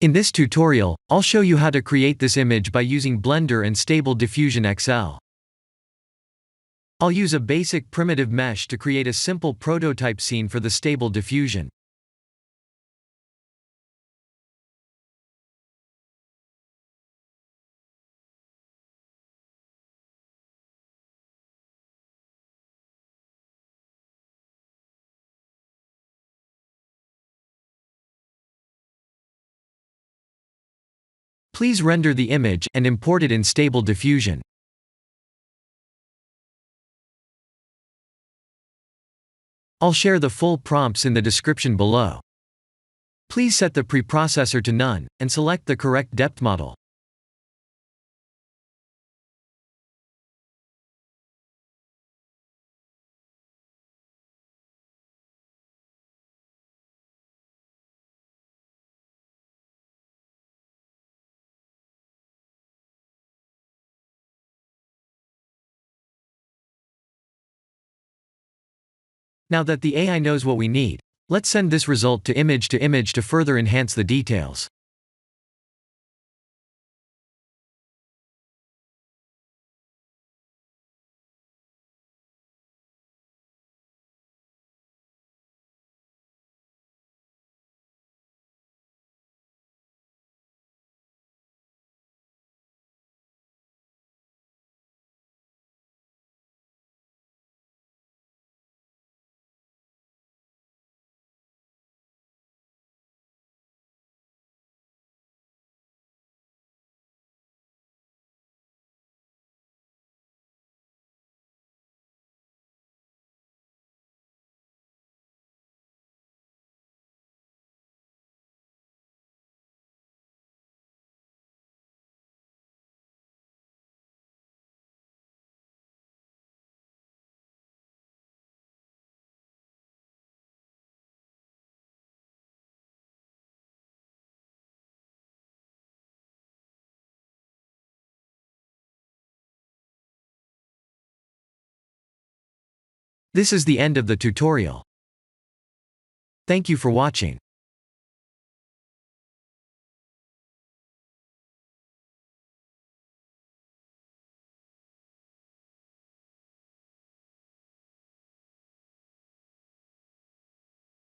In this tutorial, I'll show you how to create this image by using Blender and Stable Diffusion XL. I'll use a basic primitive mesh to create a simple prototype scene for the Stable Diffusion. Please render the image and import it in Stable Diffusion. I'll share the full prompts in the description below. Please set the preprocessor to none, and select the correct depth model. Now that the AI knows what we need, let's send this result to image to further enhance the details. This is the end of the tutorial. Thank you for watching.